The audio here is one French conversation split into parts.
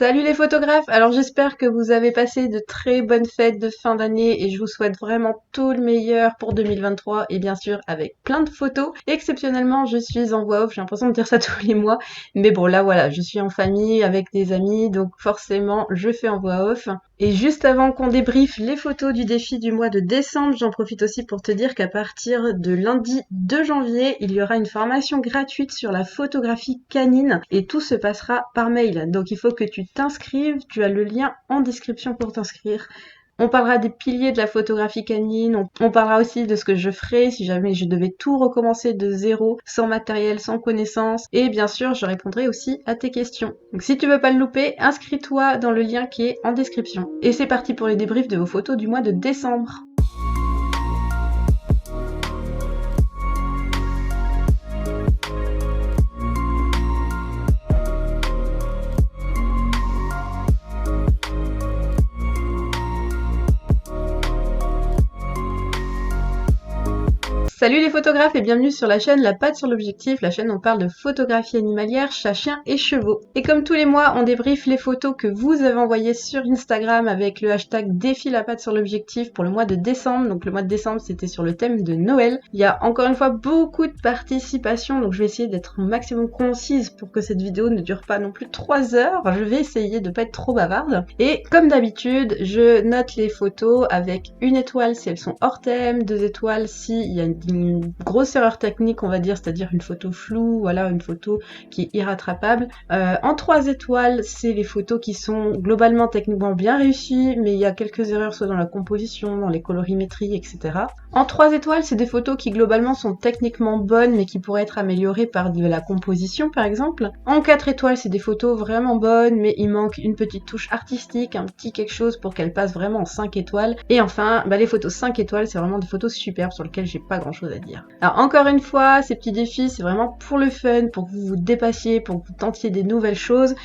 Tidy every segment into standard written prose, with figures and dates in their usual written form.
Salut les photographes! Alors j'espère que vous avez passé de très bonnes fêtes de fin d'année et je vous souhaite vraiment tout le meilleur pour 2023 et bien sûr avec plein de photos. Exceptionnellement, je suis en voix off, j'ai l'impression de dire ça tous les mois, mais bon là voilà, je suis en famille avec des amis donc forcément je fais en voix off. Et juste avant qu'on débriefe les photos du défi du mois de décembre, j'en profite aussi pour te dire qu'à partir de lundi 2 janvier, il y aura une formation gratuite sur la photographie canine et tout se passera par mail. Donc il faut que tu t'inscrives, tu as le lien en description pour t'inscrire. On parlera des piliers de la photographie canine, on parlera aussi de ce que je ferais si jamais je devais tout recommencer de zéro, sans matériel, sans connaissances, et bien sûr je répondrai aussi à tes questions. Donc si tu veux pas le louper, inscris-toi dans le lien qui est en description. Et c'est parti pour les débriefs de vos photos du mois de décembre. Salut les photographes et bienvenue sur la chaîne La Patte sur l'Objectif, la chaîne où on parle de photographie animalière, chats, chiens et chevaux. Et comme tous les mois, on débriefe les photos que vous avez envoyées sur Instagram avec le hashtag défi La Patte sur l'Objectif pour le mois de décembre. Donc le mois de décembre, c'était sur le thème de Noël. Il y a encore une fois beaucoup de participation, donc je vais essayer d'être au maximum concise pour que cette vidéo ne dure pas non plus 3 heures. Je vais essayer de pas être trop bavarde. Et comme d'habitude, je note les photos avec 1 étoile si elles sont hors thème, 2 étoiles si il y a une grosse erreur technique, on va dire, c'est-à-dire une photo floue, voilà, une photo qui est irrattrapable. En 3 étoiles, c'est les photos qui sont globalement techniquement bien réussies, mais il y a quelques erreurs soit dans la composition, dans les colorimétries, etc. En 3 étoiles, c'est des photos qui globalement sont techniquement bonnes, mais qui pourraient être améliorées par de la composition, par exemple. En 4 étoiles, c'est des photos vraiment bonnes, mais il manque une petite touche artistique, un petit quelque chose pour qu'elles passent vraiment en 5 étoiles. Et enfin, les photos 5 étoiles, c'est vraiment des photos superbes sur lesquelles j'ai pas grand chose à dire. Alors encore une fois, ces petits défis, c'est vraiment pour le fun, pour que vous vous dépassiez, pour que vous tentiez des nouvelles choses.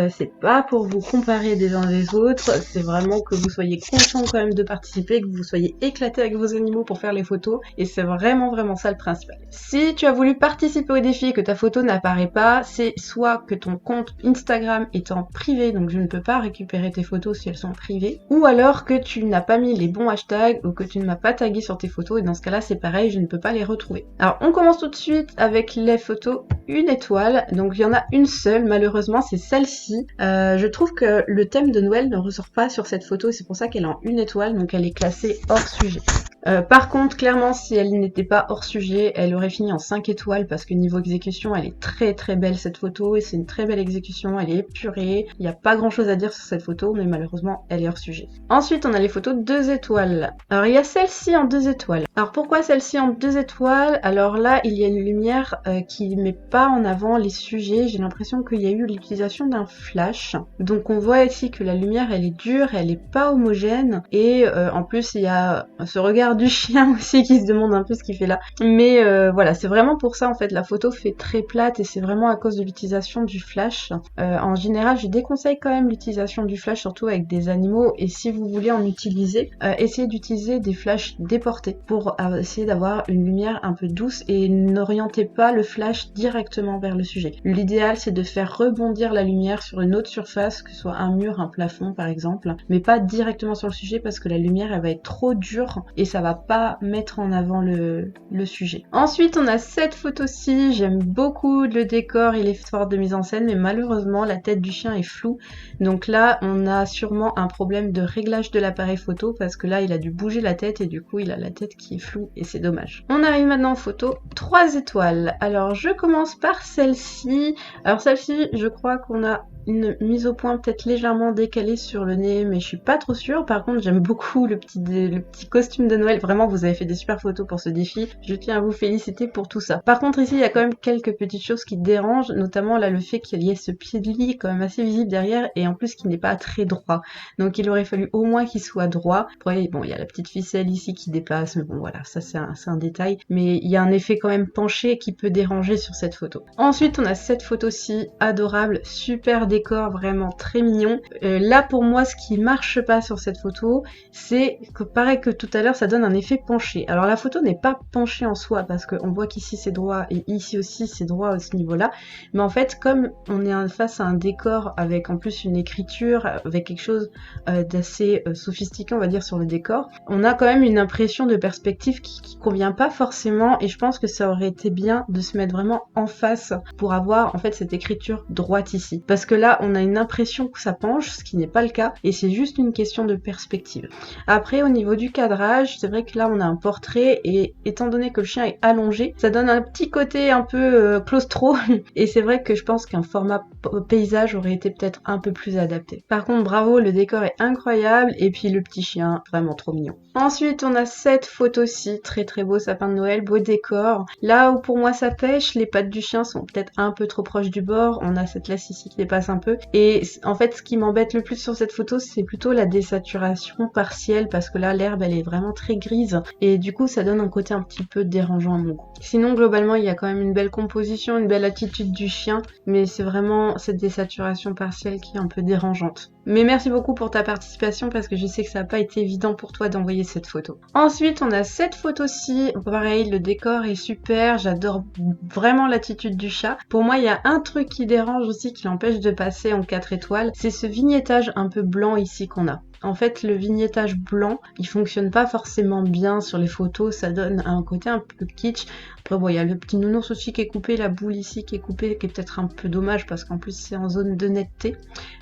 C'est pas pour vous comparer des uns des autres, c'est vraiment que vous soyez content quand même de participer, que vous soyez éclatés avec vos animaux pour faire les photos, et c'est vraiment ça le principal. Si tu as voulu participer au défi et que ta photo n'apparaît pas, c'est soit que ton compte Instagram est en privé, donc je ne peux pas récupérer tes photos si elles sont privées, ou alors que tu n'as pas mis les bons hashtags ou que tu ne m'as pas tagué sur tes photos, et dans ce cas-là c'est pareil, je ne peux pas les retrouver. Alors on commence tout de suite avec les photos 1 étoile, donc il y en a une seule, malheureusement c'est celle-ci. Je trouve que le thème de Noël ne ressort pas sur cette photo et c'est pour ça qu'elle est en 1 étoile, donc elle est classée hors sujet. Par contre, clairement, si elle n'était pas hors sujet, elle aurait fini en 5 étoiles parce que niveau exécution, elle est très belle cette photo et c'est une très belle exécution, elle est épurée, il n'y a pas grand chose à dire sur cette photo, mais malheureusement, elle est hors sujet. Ensuite, on a les photos 2 étoiles. Alors, il y a celle-ci en 2 étoiles. Alors, pourquoi celle-ci en 2 étoiles? Alors là, il y a une lumière qui met pas en avant les sujets, j'ai l'impression qu'il y a eu l'utilisation d'un flash. Donc, on voit ici que la lumière, elle est dure, elle est pas homogène et en plus, il y a ce regard du chien aussi qui se demande un peu ce qu'il fait là. Mais voilà, c'est vraiment pour ça en fait, la photo fait très plate et c'est vraiment à cause de l'utilisation du flash. En général, je déconseille quand même l'utilisation du flash, surtout avec des animaux, et si vous voulez en utiliser, essayez d'utiliser des flashs déportés pour essayer d'avoir une lumière un peu douce et n'orientez pas le flash directement vers le sujet. L'idéal c'est de faire rebondir la lumière sur une autre surface, que ce soit un mur, un plafond par exemple, mais pas directement sur le sujet parce que la lumière elle va être trop dure et ça va pas mettre en avant le sujet. Ensuite, on a cette photo-ci. J'aime beaucoup le décor et l'effort de mise en scène, mais malheureusement, la tête du chien est floue. Donc là, on a sûrement un problème de réglage de l'appareil photo parce que là, il a dû bouger la tête et du coup, il a la tête qui est floue et c'est dommage. On arrive maintenant aux photos 3 étoiles. Alors, je commence par celle-ci. Alors, celle-ci, je crois qu'on a une mise au point peut-être légèrement décalée sur le nez, mais je suis pas trop sûre. Par contre, j'aime beaucoup le petit costume de Noël. Vraiment, vous avez fait des super photos pour ce défi. Je tiens à vous féliciter pour tout ça. Par contre, ici, il y a quand même quelques petites choses qui dérangent, notamment là, le fait qu'il y ait ce pied de lit quand même assez visible derrière, et en plus qui n'est pas très droit. Donc, il aurait fallu au moins qu'il soit droit. Après, bon, il y a la petite ficelle ici qui dépasse, mais bon, voilà, ça c'est un détail. Mais il y a un effet quand même penché qui peut déranger sur cette photo. Ensuite, on a cette photo-ci, adorable, super décor vraiment très mignon. Là pour moi ce qui marche pas sur cette photo, c'est que pareil que tout à l'heure, ça donne un effet penché. Alors la photo n'est pas penchée en soi parce qu'on voit qu'ici c'est droit et ici aussi c'est droit à ce niveau-là. Mais en fait, comme on est face à un décor avec en plus une écriture, avec quelque chose d'assez sophistiqué on va dire sur le décor, on a quand même une impression de perspective qui convient pas forcément, et je pense que ça aurait été bien de se mettre vraiment en face pour avoir en fait cette écriture droite ici. Parce que là on a une impression que ça penche, ce qui n'est pas le cas, et c'est juste une question de perspective. Après au niveau du cadrage, c'est vrai que là on a un portrait, et étant donné que le chien est allongé, ça donne un petit côté un peu claustro, et c'est vrai que je pense qu'un format paysage aurait été peut-être un peu plus adapté. Par contre bravo, le décor est incroyable, et puis le petit chien, vraiment trop mignon. Ensuite on a cette photo-ci, très très beau sapin de Noël, beau décor. Là où pour moi ça pêche, les pattes du chien sont peut-être un peu trop proches du bord, on a cette laisse ici qui dépasse un peu, et en fait ce qui m'embête le plus sur cette photo, c'est plutôt la désaturation partielle, parce que là l'herbe elle est vraiment très grise, et du coup ça donne un côté un petit peu dérangeant à mon goût. Sinon globalement il y a quand même une belle composition, une belle attitude du chien, mais c'est vraiment cette désaturation partielle qui est un peu dérangeante. Mais merci beaucoup pour ta participation, parce que je sais que ça n'a pas été évident pour toi d'envoyer cette photo. Ensuite on a cette photo-ci, pareil le décor est super, j'adore vraiment l'attitude du chat. Pour moi il y a un truc qui dérange aussi, qui l'empêche de passer en 4 étoiles, c'est ce vignettage un peu blanc ici qu'on a. En fait, le vignettage blanc, il fonctionne pas forcément bien sur les photos, ça donne un côté un peu kitsch. Après bon, il y a le petit nounours aussi qui est coupé, la boule ici qui est coupée, qui est peut-être un peu dommage parce qu'en plus c'est en zone de netteté.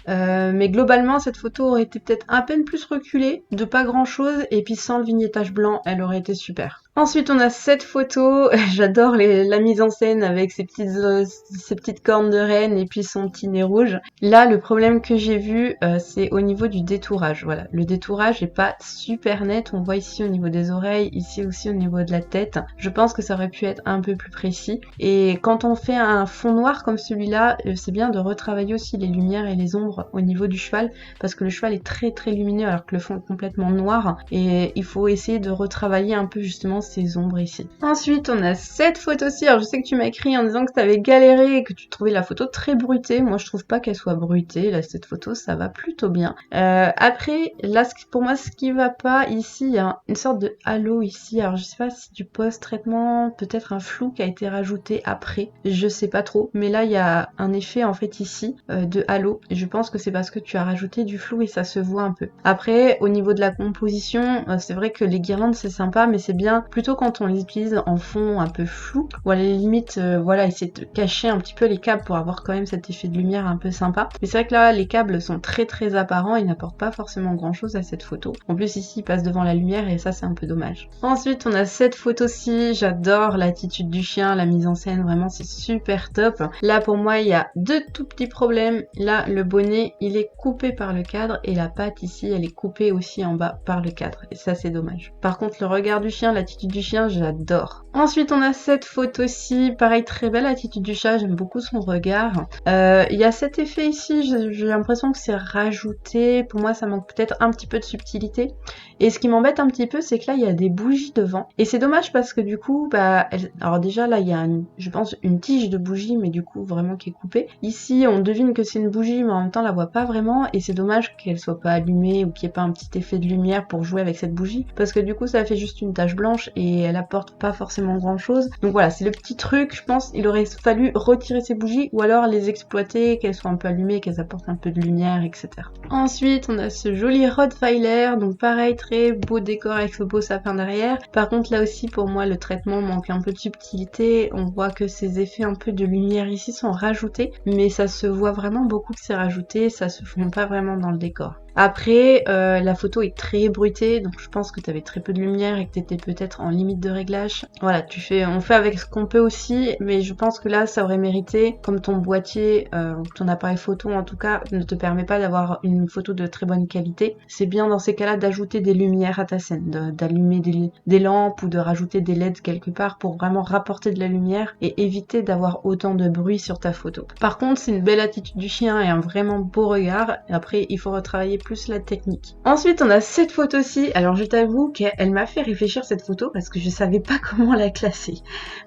Mais globalement, cette photo aurait été peut-être à peine plus reculée, de pas grand chose, et puis sans le vignettage blanc, elle aurait été super. Ensuite on a cette photo, j'adore la mise en scène avec ses petites cornes de renne et puis son petit nez rouge. Là le problème que j'ai vu c'est au niveau du détourage, voilà. Le détourage est pas super net, on voit ici au niveau des oreilles, ici aussi au niveau de la tête. Je pense que ça aurait pu être un peu plus précis. Et quand on fait un fond noir comme celui-là, c'est bien de retravailler aussi les lumières et les ombres au niveau du cheval, parce que le cheval est très très lumineux alors que le fond est complètement noir, et il faut essayer de retravailler un peu justement ces ombres ici. Ensuite on a cette photo-ci, alors je sais que tu m'as écrit en disant que tu avais galéré et que tu trouvais la photo très bruitée. Moi je trouve pas qu'elle soit bruitée, là cette photo ça va plutôt bien. Après là pour moi ce qui va pas ici, il y a une sorte de halo ici, alors je sais pas si du post-traitement, peut-être un flou qui a été rajouté après, je sais pas trop, mais là il y a un effet en fait ici de halo, et je pense que c'est parce que tu as rajouté du flou et ça se voit un peu. Après au niveau de la composition, c'est vrai que les guirlandes c'est sympa, mais c'est bien plutôt quand on les utilise en fond un peu flou, ou à la limite voilà, essayer de cacher un petit peu les câbles pour avoir quand même cet effet de lumière un peu sympa. Mais c'est vrai que là les câbles sont très très apparents, ils n'apportent pas forcément grand chose à cette photo. En plus ici ils passent devant la lumière et ça c'est un peu dommage. Ensuite on a cette photo-ci, j'adore l'attitude du chien, la mise en scène, vraiment c'est super top. Là pour moi il y a deux tout petits problèmes. Là le bonnet il est coupé par le cadre, et la patte ici elle est coupée aussi en bas par le cadre, et ça c'est dommage. Par contre le regard du chien, l'attitude du chien, j'adore. Ensuite on a cette photo-ci, pareil très belle attitude du chat, j'aime beaucoup son regard. Il y a cet effet ici, j'ai l'impression que c'est rajouté, pour moi ça manque peut-être un petit peu de subtilité. Et ce qui m'embête un petit peu, c'est que là il y a des bougies devant, et c'est dommage parce que du coup alors déjà là il y a je pense une tige de bougie, mais du coup vraiment qui est coupée. Ici on devine que c'est une bougie, mais en même temps on la voit pas vraiment, et c'est dommage qu'elle soit pas allumée ou qu'il n'y ait pas un petit effet de lumière pour jouer avec cette bougie, parce que du coup ça fait juste une tache blanche et elle apporte pas forcément grand chose. Donc voilà, c'est le petit truc, je pense il aurait fallu retirer ces bougies ou alors les exploiter, qu'elles soient un peu allumées, qu'elles apportent un peu de lumière, etc. Ensuite on a ce joli Rottweiler, donc pareil très beau décor avec ce beau sapin derrière. Par contre là aussi pour moi le traitement manque un peu de subtilité, on voit que ces effets un peu de lumière ici sont rajoutés, mais ça se voit vraiment beaucoup que c'est rajouté, ça se fond pas vraiment dans le décor. Après, la photo est très bruitée, donc je pense que tu avais très peu de lumière et que tu étais peut-être en limite de réglage. Voilà, on fait avec ce qu'on peut aussi, mais je pense que là, ça aurait mérité, comme ton boîtier, ton appareil photo en tout cas, ne te permet pas d'avoir une photo de très bonne qualité. C'est bien dans ces cas-là d'ajouter des lumières à ta scène, d'allumer des lampes ou de rajouter des LED quelque part pour vraiment rapporter de la lumière et éviter d'avoir autant de bruit sur ta photo. Par contre, c'est une belle attitude du chien et un vraiment beau regard. Et après, il faut retravailler plus la technique. Ensuite on a cette photo-ci, alors je t'avoue qu'elle m'a fait réfléchir cette photo, parce que je savais pas comment la classer.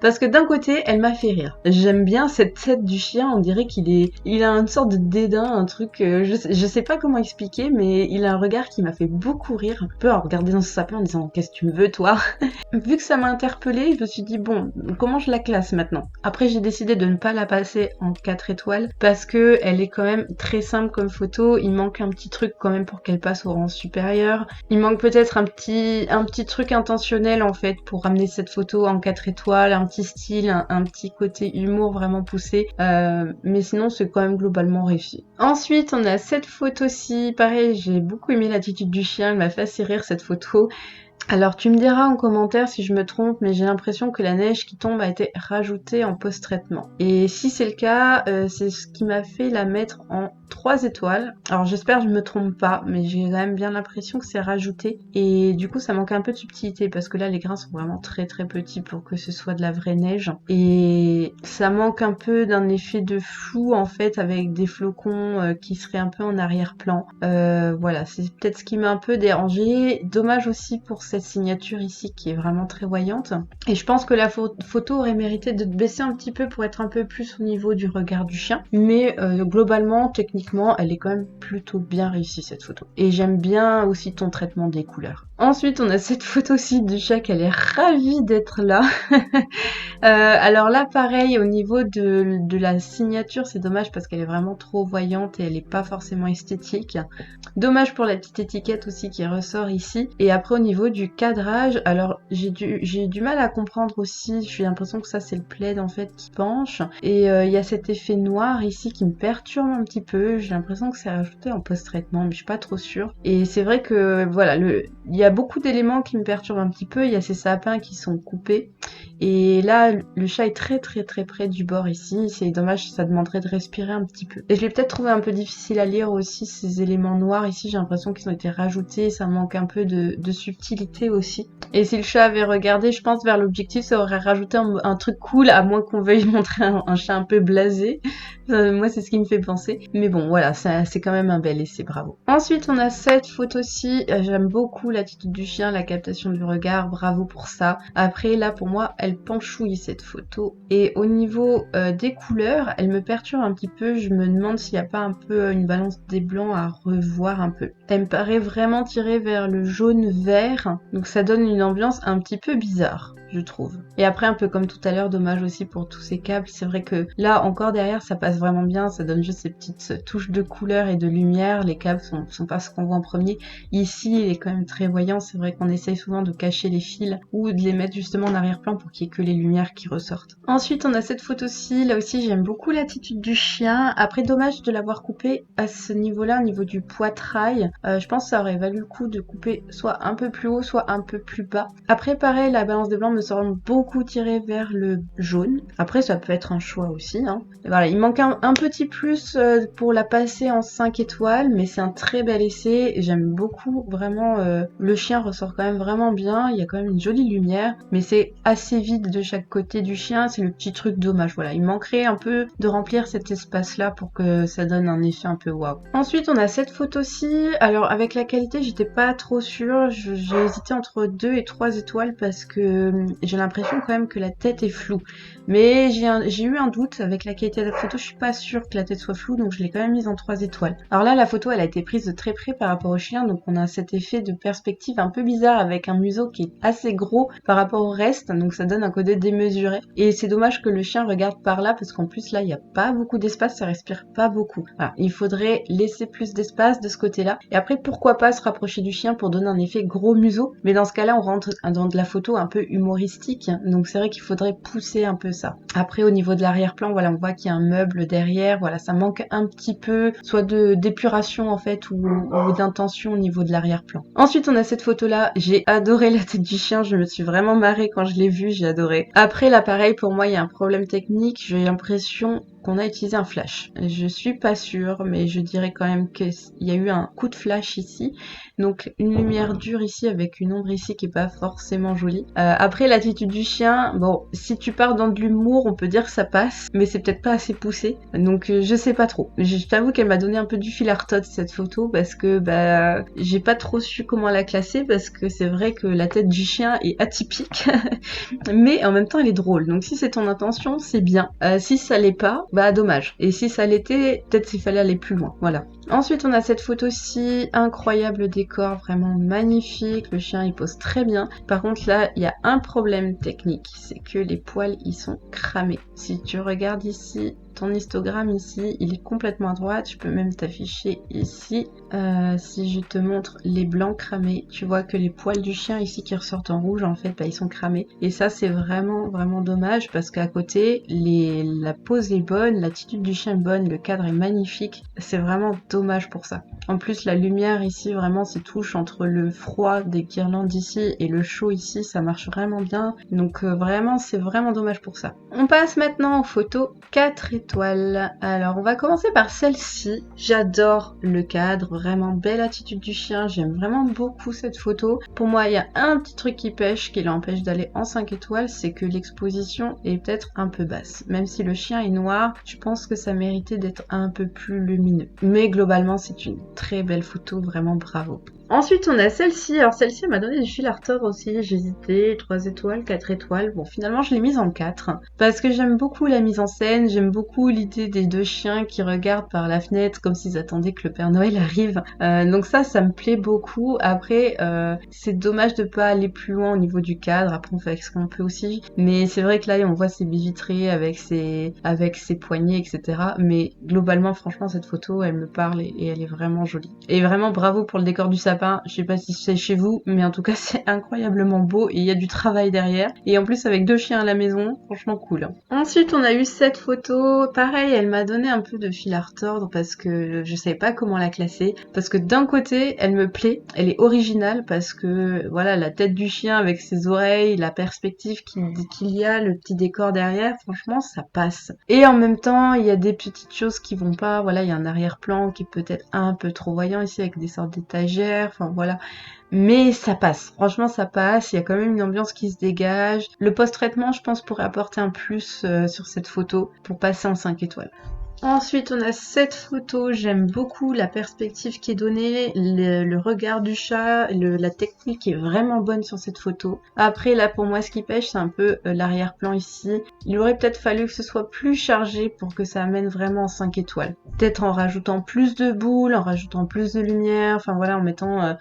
Parce que d'un côté, elle m'a fait rire. J'aime bien cette tête du chien, on dirait il a une sorte de dédain, un truc, je sais pas comment expliquer, mais il a un regard qui m'a fait beaucoup rire, un peu à regarder dans ce sapin en disant qu'est-ce que tu me veux toi? Vu que ça m'a interpellée, je me suis dit bon, comment je la classe maintenant? Après j'ai décidé de ne pas la passer en 4 étoiles parce que elle est quand même très simple comme photo, il manque un petit truc quand même pour qu'elle passe au rang supérieur. Il manque peut-être un petit truc intentionnel en fait pour ramener cette photo en 4 étoiles, un petit style, un petit côté humour vraiment poussé, mais sinon c'est quand même globalement réussi. Ensuite on a cette photo-ci, pareil j'ai beaucoup aimé l'attitude du chien, elle m'a fait assez rire cette photo. Alors tu me diras en commentaire si je me trompe, mais j'ai l'impression que la neige qui tombe a été rajoutée en post-traitement. Et si c'est le cas, c'est ce qui m'a fait la mettre en 3 étoiles. Alors j'espère que je me trompe pas, mais j'ai quand même bien l'impression que c'est rajouté. Et du coup ça manque un peu de subtilité parce que là les grains sont vraiment très petits pour que ce soit de la vraie neige. Et ça manque un peu d'un effet de flou en fait avec des flocons qui seraient un peu en arrière-plan. Voilà, c'est peut-être ce qui m'a un peu dérangé. Dommage aussi pour cette signature ici qui est vraiment très voyante. Et je pense que la photo aurait mérité de baisser un petit peu pour être un peu plus au niveau du regard du chien. Mais globalement, techniquement, elle est quand même plutôt bien réussie cette photo. Et j'aime bien aussi ton traitement des couleurs. Ensuite, on a cette photo-ci du chat qu'elle est ravie d'être là. Alors là, pareil, au niveau de la signature, c'est dommage parce qu'elle est vraiment trop voyante et elle est pas forcément esthétique. Dommage pour la petite étiquette aussi qui ressort ici. Et après, au niveau du cadrage, alors j'ai du mal à comprendre aussi. J'ai l'impression que ça, c'est le plaid en fait qui penche. Et il y a cet effet noir ici qui me perturbe un petit peu. J'ai l'impression que c'est rajouté en post-traitement, mais je suis pas trop sûre. Et c'est vrai que voilà, il y a beaucoup d'éléments qui me perturbent un petit peu. Il y a ces sapins qui sont coupés. Et là, le chat est très près du bord ici. C'est dommage, ça demanderait de respirer un petit peu. Et je l'ai peut-être trouvé un peu difficile à lire aussi, ces éléments noirs ici. J'ai l'impression qu'ils ont été rajoutés. Ça manque un peu de subtilité aussi. Et si le chat avait regardé, je pense, vers l'objectif, ça aurait rajouté un truc cool, à moins qu'on veuille montrer un chat un peu blasé. Moi, c'est ce qui me fait penser. Mais bon, voilà, c'est quand même un bel essai, bravo. Ensuite, on a cette photo-ci. J'aime beaucoup l'attitude du chien, la captation du regard. Bravo pour ça. Après, là, pour moi, elle penchouille cette photo. Et au niveau des couleurs, elle me perturbe un petit peu. Je me demande s'il n'y a pas un peu une balance des blancs à revoir un peu. Elle me paraît vraiment tirée vers le jaune-vert. Donc ça donne une ambiance un petit peu bizarre, je trouve. Et après, un peu comme tout à l'heure, dommage aussi pour tous ces câbles. C'est vrai que là, encore derrière, ça passe vraiment bien. Ça donne juste ces petites touches de couleur et de lumière. Les câbles sont pas ce qu'on voit en premier. Ici, il est quand même très voyant. C'est vrai qu'on essaye souvent de cacher les fils ou de les mettre justement en arrière-plan pour qu'il y ait que les lumières qui ressortent. Ensuite, on a cette photo-ci. Là aussi, j'aime beaucoup l'attitude du chien. Après, dommage de l'avoir coupé à ce niveau-là, au niveau du poitrail. Je pense que ça aurait valu le coup de couper soit un peu plus haut, soit un peu plus bas. Après, pareil, la balance des blancs me semble beaucoup tirée vers le jaune. Après, ça peut être un choix aussi. Hein. Voilà, il manque un petit plus pour la passer en 5 étoiles, mais c'est un très bel essai. J'aime beaucoup, vraiment, le chien ressort quand même vraiment bien. Il y a quand même une jolie lumière, mais c'est assez vide de chaque côté du chien. C'est le petit truc dommage. Voilà, il manquerait un peu de remplir cet espace-là pour que ça donne un effet un peu waouh. Ensuite, on a cette photo-ci. Alors, avec la qualité, j'étais pas trop sûre. J'ai hésité entre 2 et 3 étoiles parce que j'ai l'impression quand même que la tête est floue. Mais j'ai eu un doute avec la qualité de la photo. Je suis pas sûre que la tête soit floue, donc je l'ai quand même mise en 3 étoiles. Alors là, la photo, elle a été prise de très près par rapport au chien, donc on a cet effet de perspective un peu bizarre avec un museau qui est assez gros par rapport au reste, donc ça donne un côté démesuré. Et c'est dommage que le chien regarde par là, parce qu'en plus là, il n'y a pas beaucoup d'espace, ça respire pas beaucoup. Voilà, il faudrait laisser plus d'espace de ce côté-là. Et après, pourquoi pas se rapprocher du chien pour donner un effet gros museau, mais dans ce cas-là, on rentre dans de la photo un peu humoristique, donc c'est vrai qu'il faudrait pousser un peu ça. Après, au niveau de l'arrière-plan, voilà, on voit qu'il y a un meuble derrière, voilà, ça manque un petit peu, soit d'épuration en fait, ou d'intention au niveau de l'arrière-plan. Ensuite, on a cette photo-là, j'ai adoré la tête du chien, je me suis vraiment marrée quand je l'ai vue, j'ai adoré. Après, là, pareil, pour moi, il y a un problème technique, j'ai l'impression qu'on a utilisé un flash. Je suis pas sûre, mais je dirais quand même qu'il y a eu un coup de flash ici. Donc une lumière dure ici avec une ombre ici qui est pas forcément jolie. Après l'attitude du chien, bon, si tu pars dans de l'humour, on peut dire que ça passe, mais c'est peut-être pas assez poussé. Donc je sais pas trop. Je t'avoue qu'elle m'a donné un peu du fil à retordre cette photo parce que bah j'ai pas trop su comment la classer parce que c'est vrai que la tête du chien est atypique, mais en même temps elle est drôle. Donc si c'est ton intention, c'est bien. Si ça l'est pas, bah dommage. Et si ça l'était, peut-être qu'il fallait aller plus loin. Voilà. Ensuite on a cette photo-ci, incroyable décor, vraiment magnifique. Le chien il pose très bien. Par contre là il y a un problème technique, c'est que les poils ils sont cramés. Si tu regardes ici, ton histogramme ici, il est complètement à droite. Je peux même t'afficher ici. Si je te montre les blancs cramés, tu vois que les poils du chien ici qui ressortent en rouge, en fait, bah, ils sont cramés. Et ça, c'est vraiment, vraiment dommage parce qu'à côté, la pose est bonne, l'attitude du chien est bonne, le cadre est magnifique. C'est vraiment dommage pour ça. En plus, la lumière ici, vraiment, ces touches entre le froid des guirlandes ici et le chaud ici, ça marche vraiment bien. Donc vraiment, c'est vraiment dommage pour ça. On passe maintenant aux photos 4 étoiles. Alors, on va commencer par celle-ci. J'adore le cadre, vraiment belle attitude du chien. J'aime vraiment beaucoup cette photo. Pour moi, il y a un petit truc qui pêche, qui l'empêche d'aller en 5 étoiles, c'est que l'exposition est peut-être un peu basse. Même si le chien est noir, je pense que ça méritait d'être un peu plus lumineux. Mais globalement, c'est une très belle photo, vraiment bravo. Ensuite, on a celle-ci. Alors, celle-ci, elle m'a donné du fil à retordre aussi. J'hésitais, 3 étoiles, 4 étoiles. Bon, finalement, je l'ai mise en 4. Parce que j'aime beaucoup la mise en scène. J'aime beaucoup l'idée des deux chiens qui regardent par la fenêtre comme s'ils attendaient que le Père Noël arrive. Donc ça me plaît beaucoup. Après, c'est dommage de pas aller plus loin au niveau du cadre. Après, on fait avec ce qu'on peut aussi. Mais c'est vrai que là, on voit ses baies vitrées avec ses poignées, etc. Mais globalement, franchement, cette photo, elle me parle et elle est vraiment jolie. Et vraiment, bravo pour le décor du sapin. Je sais pas si c'est chez vous, mais en tout cas c'est incroyablement beau et il y a du travail derrière. Et en plus avec 2 chiens à la maison, franchement cool. Ensuite on a eu cette photo, pareil elle m'a donné un peu de fil à retordre parce que je savais pas comment la classer. Parce que d'un côté elle me plaît, elle est originale parce que voilà la tête du chien avec ses oreilles, la perspective qu'il y a, le petit décor derrière, franchement ça passe. Et en même temps il y a des petites choses qui vont pas, voilà il y a un arrière-plan qui est peut-être un peu trop voyant ici avec des sortes d'étagères. Enfin voilà, mais ça passe, franchement ça passe, il y a quand même une ambiance qui se dégage. Le post-traitement je pense pourrait apporter un plus sur cette photo pour passer en 5 étoiles. Ensuite, on a cette photo, j'aime beaucoup la perspective qui est donnée, le regard du chat, la technique est vraiment bonne sur cette photo. Après, là, pour moi, ce qui pêche, c'est un peu l'arrière-plan ici. Il aurait peut-être fallu que ce soit plus chargé pour que ça amène vraiment en 5 étoiles. Peut-être en rajoutant plus de boules, en rajoutant plus de lumière, enfin voilà, en mettant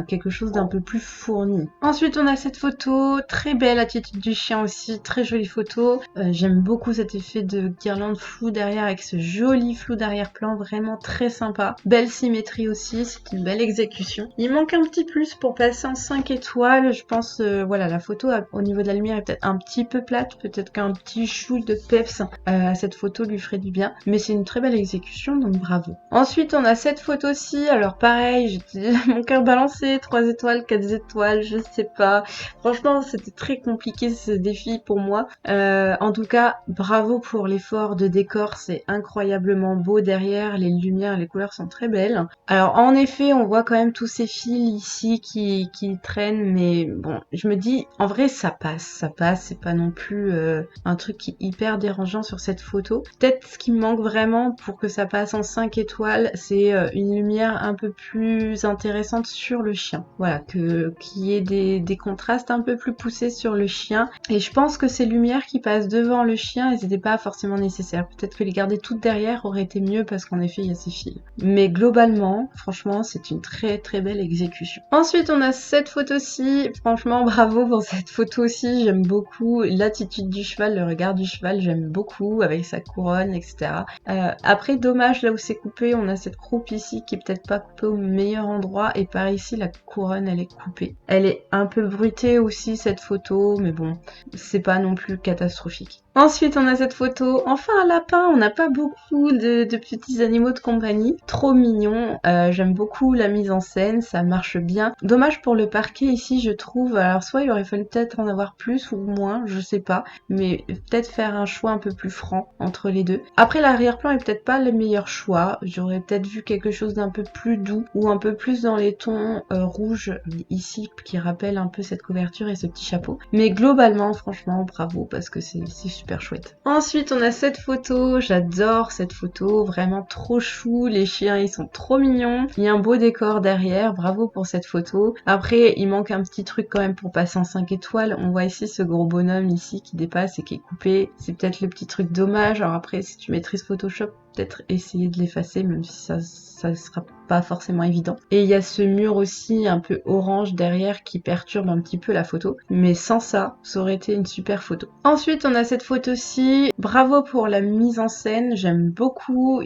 quelque chose d'un peu plus fourni. Ensuite, on a cette photo, très belle attitude du chien aussi, très jolie photo. J'aime beaucoup cet effet de guirlande floue derrière avec ce joli flou d'arrière-plan, vraiment très sympa. Belle symétrie aussi, c'est une belle exécution. Il manque un petit plus pour passer en 5 étoiles, je pense, voilà, la photo au niveau de la lumière est peut-être un petit peu plate, peut-être qu'un petit chou de peps à cette photo lui ferait du bien, mais c'est une très belle exécution, donc bravo. Ensuite, on a cette photo-ci, alors pareil, j'ai mon cœur balancé, 3 étoiles, 4 étoiles, je sais pas. Franchement, c'était très compliqué ce défi pour moi. En tout cas, bravo pour l'effort de décor, c'est incroyablement beau derrière, les lumières, les couleurs sont très belles. Alors en effet, on voit quand même tous ces fils ici qui traînent, mais bon, je me dis, en vrai ça passe, c'est pas non plus un truc qui est hyper dérangeant sur cette photo. Peut-être ce qui me manque vraiment pour que ça passe en 5 étoiles, c'est une lumière un peu plus intéressante sur le chien. Voilà, qu'il y ait des contrastes un peu plus poussés sur le chien. Et je pense que ces lumières qui passent devant le chien, elles n'étaient pas forcément nécessaires. Peut-être que les garder toutes derrière aurait été mieux parce qu'en effet, il y a ces fils. Mais globalement, franchement, c'est une très très belle exécution. Ensuite, on a cette photo-ci. Franchement, bravo pour cette photo aussi. J'aime beaucoup l'attitude du cheval, le regard du cheval, j'aime beaucoup avec sa couronne, etc. Après, dommage, là où c'est coupé, on a cette croupe ici qui est peut-être pas coupée au meilleur endroit. Et par ici, la couronne, elle est coupée. Elle est un peu bruitée aussi, cette photo, mais bon, c'est pas non plus catastrophique. Ensuite, on a cette photo, enfin un lapin, on n'a pas beaucoup de petits animaux de compagnie, trop mignon, j'aime beaucoup la mise en scène, ça marche bien. Dommage pour le parquet ici, je trouve, alors soit il aurait fallu peut-être en avoir plus ou moins, je sais pas, mais peut-être faire un choix un peu plus franc entre les deux. Après, l'arrière-plan est peut-être pas le meilleur choix, j'aurais peut-être vu quelque chose d'un peu plus doux ou un peu plus dans les tons rouges ici, qui rappelle un peu cette couverture et ce petit chapeau. Mais globalement, franchement, bravo, parce que c'est super chouette. Ensuite, on a cette photo, j'adore cette photo, vraiment trop chou, les chiens ils sont trop mignons, il y a un beau décor derrière, bravo pour cette photo. Après, il manque un petit truc quand même pour passer en 5 étoiles, on voit ici ce gros bonhomme ici qui dépasse et qui est coupé, c'est peut-être le petit truc dommage, alors après si tu maîtrises Photoshop, peut-être essayer de l'effacer, même si ça sera pas forcément évident. Et il y a ce mur aussi un peu orange derrière qui perturbe un petit peu la photo, mais sans ça, ça aurait été une super photo. Ensuite, on a cette photo-ci, bravo pour la mise en scène, j'aime beaucoup,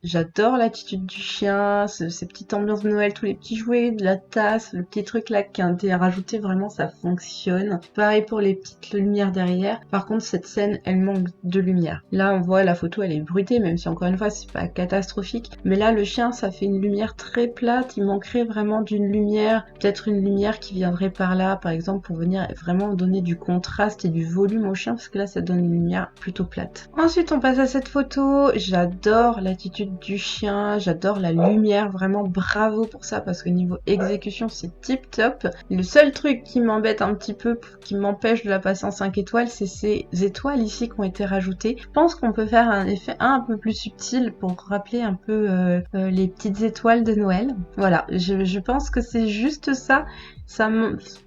j'adore l'attitude du chien, ces petites ambiances de Noël, tous les petits jouets, de la tasse, le petit truc là qui a été rajouté, vraiment ça fonctionne. Pareil pour les petites lumières derrière, par contre cette scène, elle manque de lumière. Là, on voit la photo, elle est bruitée, même si encore une fois, c'est pas catastrophique, mais là, le chien, ça fait une lumière très plate, il manquerait vraiment d'une lumière, peut-être une lumière qui viendrait par là, par exemple, pour venir vraiment donner du contraste et du volume au chien, parce que là, ça donne une lumière plutôt plate. Ensuite, on passe à cette photo, j'adore l'attitude du chien, j'adore la lumière, vraiment bravo pour ça, parce que niveau exécution, c'est tip top. Le seul truc qui m'embête un petit peu, qui m'empêche de la passer en 5 étoiles, c'est ces étoiles ici qui ont été rajoutées. Je pense qu'on peut faire un effet un peu plus subtil pour rappeler un peu les petites étoiles de Noël. Voilà, je pense que c'est juste ça.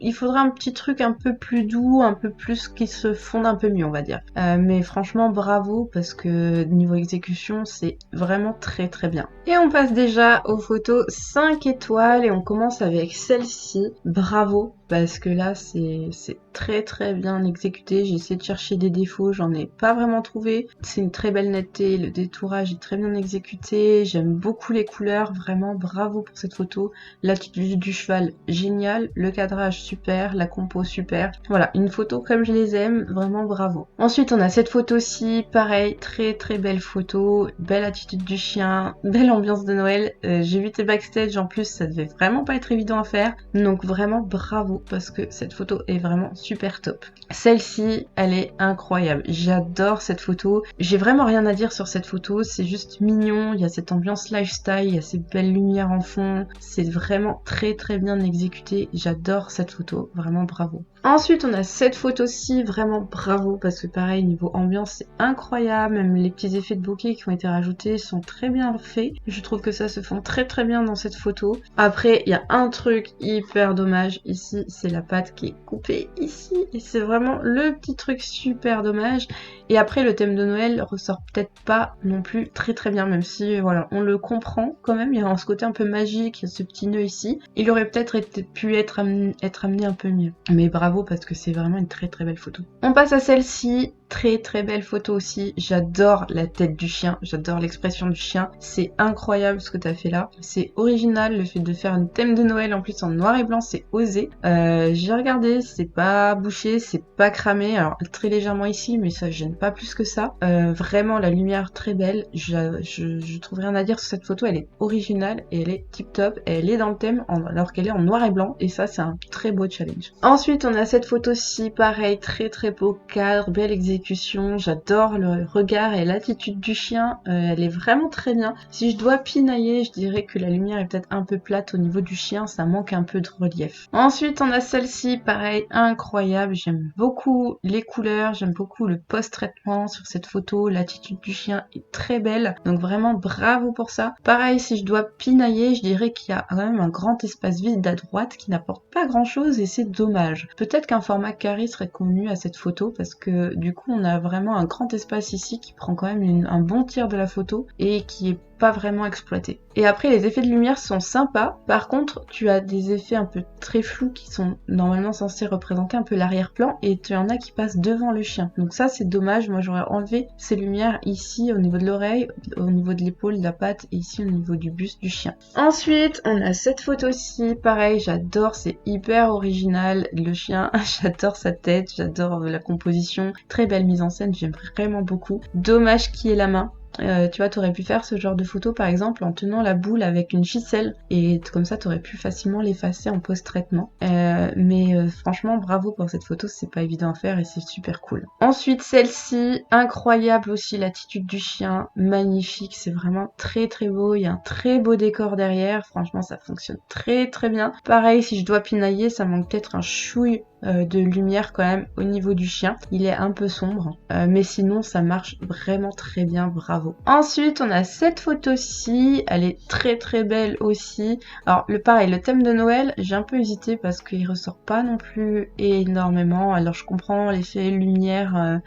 Il faudrait un petit truc un peu plus doux, un peu plus qui se fonde un peu mieux, on va dire. Mais franchement, bravo, parce que niveau exécution, c'est vraiment très très bien. Et on passe déjà aux photos 5 étoiles et on commence avec celle-ci. Bravo, parce que là, c'est très très bien exécuté. J'ai essayé de chercher des défauts, j'en ai pas vraiment trouvé. C'est une très belle netteté, le détourage est très bien exécuté. J'aime beaucoup les couleurs, vraiment bravo pour cette photo. L'attitude du cheval, génial. Le cadrage super, la compo super. Voilà, une photo comme je les aime, vraiment bravo. Ensuite, on a cette photo-ci, pareil, très très belle photo, belle attitude du chien, belle ambiance de Noël. J'ai vu tes backstage, en plus, ça devait vraiment pas être évident à faire. Donc vraiment bravo, parce que cette photo est vraiment super top. Celle-ci, elle est incroyable. J'adore cette photo. J'ai vraiment rien à dire sur cette photo, c'est juste mignon, il y a cette ambiance lifestyle, il y a ces belles lumières en fond. C'est vraiment très très bien exécuté. J'adore cette photo, vraiment bravo. Ensuite, on a cette photo-ci, vraiment bravo, parce que pareil, niveau ambiance, c'est incroyable. Même les petits effets de bokeh qui ont été rajoutés sont très bien faits. Je trouve que ça se fond très très bien dans cette photo. Après, il y a un truc hyper dommage ici, c'est la patte qui est coupée ici. Et c'est vraiment le petit truc super dommage. Et après, le thème de Noël ressort peut-être pas non plus très très bien, même si, voilà, on le comprend quand même. Il y a ce côté un peu magique, il y a ce petit nœud ici. Il aurait peut-être pu être amené un peu mieux. Mais bravo, parce que c'est vraiment une très très belle photo. On passe à celle-ci, très très belle photo aussi. J'adore la tête du chien, j'adore l'expression du chien. C'est incroyable ce que t'as fait là. C'est original, le fait de faire un thème de Noël en plus en noir et blanc, c'est osé. J'ai regardé, c'est pas bouché, c'est pas cramé. Alors très légèrement ici, mais ça gêne pas plus que ça. Vraiment la lumière très belle. Je trouve rien à dire sur cette photo, elle est originale et elle est tip top. Elle est dans le thème alors qu'elle est en noir et blanc et ça c'est un très beau challenge. Ensuite on a cette photo-ci, pareil, très très beau cadre, belle exécution, j'adore le regard et l'attitude du chien, elle est vraiment très bien. Si je dois pinailler, je dirais que la lumière est peut-être un peu plate au niveau du chien, ça manque un peu de relief. Ensuite on a celle-ci, pareil, incroyable, j'aime beaucoup les couleurs, j'aime beaucoup le post-traitement sur cette photo, l'attitude du chien est très belle, donc vraiment bravo pour ça. Pareil, si je dois pinailler, je dirais qu'il y a quand même un grand espace vide à droite qui n'apporte pas grand-chose et c'est dommage. Peut-être qu'un format carré serait convenu à cette photo parce que du coup on a vraiment un grand espace ici qui prend quand même un bon tiers de la photo et qui est pas vraiment exploité. Et après, les effets de lumière sont sympas. Par contre, tu as des effets un peu très flous qui sont normalement censés représenter un peu l'arrière-plan et tu en as qui passent devant le chien. Donc ça, c'est dommage. Moi, j'aurais enlevé ces lumières ici au niveau de l'oreille, au niveau de l'épaule, de la patte et ici au niveau du buste du chien. Ensuite, on a cette photo-ci. Pareil, j'adore. C'est hyper original. Le chien, j'adore sa tête. J'adore la composition. Très belle mise en scène. J'aime vraiment beaucoup. Dommage qu'il y ait la main. Tu vois, t'aurais pu faire ce genre de photo par exemple en tenant la boule avec une ficelle et comme ça t'aurais pu facilement l'effacer en post-traitement. Mais franchement bravo pour cette photo, c'est pas évident à faire et c'est super cool. Ensuite celle-ci, incroyable aussi l'attitude du chien, magnifique, c'est vraiment très très beau, il y a un très beau décor derrière, franchement ça fonctionne très très bien. Pareil, si je dois pinailler, ça manque peut-être un chouille de lumière quand même au niveau du chien. Il est un peu sombre, mais sinon ça marche vraiment très bien, bravo. Ensuite on a cette photo-ci, elle est très très belle aussi. Alors pareil, le thème de Noël, j'ai un peu hésité parce qu'il ressort pas non plus énormément. Alors je comprends l'effet lumière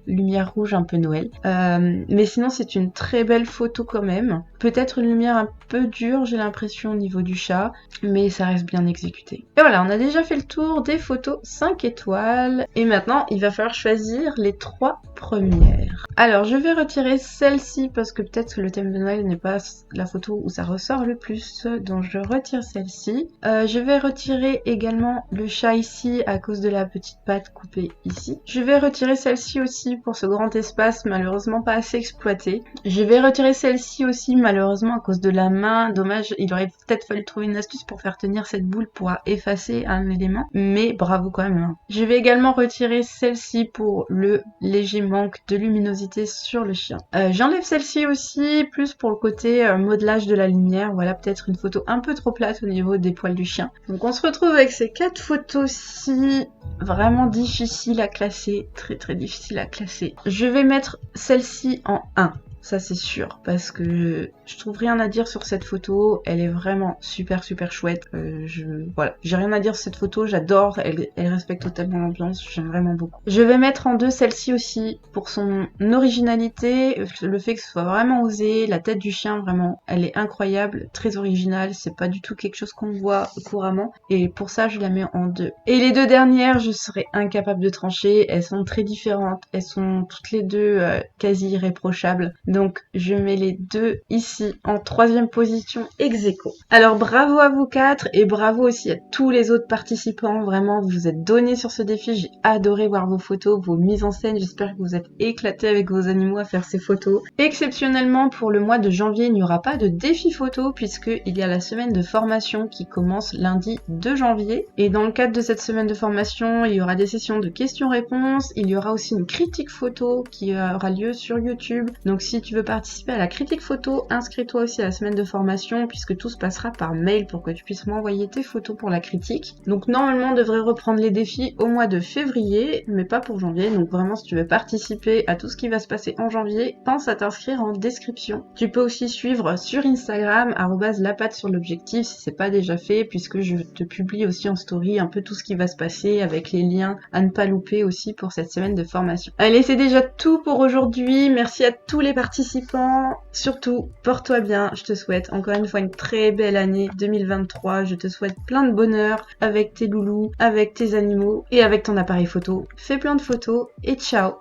rouge un peu Noël. Mais sinon c'est une très belle photo quand même. Peut-être une lumière un peu dure, j'ai l'impression au niveau du chat, mais ça reste bien exécuté. Et voilà, on a déjà fait le tour des photos 5 étoiles. Et maintenant, il va falloir choisir les 3 premières. Alors, je vais retirer celle-ci parce que peut-être que le thème de Noël n'est pas la photo où ça ressort le plus. Donc, je retire celle-ci. Je vais retirer également le chat ici à cause de la petite patte coupée ici. Je vais retirer celle-ci aussi pour ce grand espace malheureusement pas assez exploité. Je vais retirer celle-ci aussi malheureusement à cause de la main. Dommage, il aurait peut-être fallu trouver une astuce pour faire tenir cette boule pour effacer un élément. Mais bravo quand même. Je vais également retirer celle-ci pour le léger manque de luminosité sur le chien. J'enlève celle-ci aussi, plus pour le côté modelage de la lumière. Voilà, peut-être une photo un peu trop plate au niveau des poils du chien. Donc on se retrouve avec ces 4 photos-ci, vraiment difficiles à classer, très très difficiles à classer. Je vais mettre celle-ci en 1. Ça c'est sûr, parce que je trouve rien à dire sur cette photo, elle est vraiment super chouette. Voilà, j'ai rien à dire sur cette photo, j'adore, elle respecte totalement l'ambiance, j'aime vraiment beaucoup. Je vais mettre en 2 celle-ci aussi, pour son originalité, le fait que ce soit vraiment osé, la tête du chien vraiment, elle est incroyable, très originale, c'est pas du tout quelque chose qu'on voit couramment, et pour ça je la mets en 2. Et les 2 dernières, je serais incapable de trancher, elles sont très différentes, elles sont toutes les deux quasi irréprochables. Donc je mets les 2 ici en 3e position ex aequo. Alors bravo à vous 4 et bravo aussi à tous les autres participants. Vraiment vous vous êtes donnés sur ce défi. J'ai adoré voir vos photos, vos mises en scène. J'espère que vous êtes éclatés avec vos animaux à faire ces photos. Exceptionnellement pour le mois de janvier, il n'y aura pas de défi photo puisqu'il y a la semaine de formation qui commence lundi 2 janvier. Et dans le cadre de cette semaine de formation, il y aura des sessions de questions-réponses. Il y aura aussi une critique photo qui aura lieu sur YouTube. Donc si tu veux participer à la critique photo, inscris-toi aussi à la semaine de formation puisque tout se passera par mail pour que tu puisses m'envoyer tes photos pour la critique. Donc normalement on devrait reprendre les défis au mois de février, mais pas pour janvier. Donc vraiment si tu veux participer à tout ce qui va se passer en janvier, pense à t'inscrire en description. Tu peux aussi suivre sur Instagram @lapatte-sur-l'objectif si c'est pas déjà fait puisque je te publie aussi en story un peu tout ce qui va se passer avec les liens à ne pas louper aussi pour cette semaine de formation. Allez, c'est déjà tout pour aujourd'hui. Merci à tous les participants. Surtout, porte-toi bien, je te souhaite encore une fois une très belle année 2023, je te souhaite plein de bonheur avec tes loulous, avec tes animaux et avec ton appareil photo. Fais plein de photos et ciao!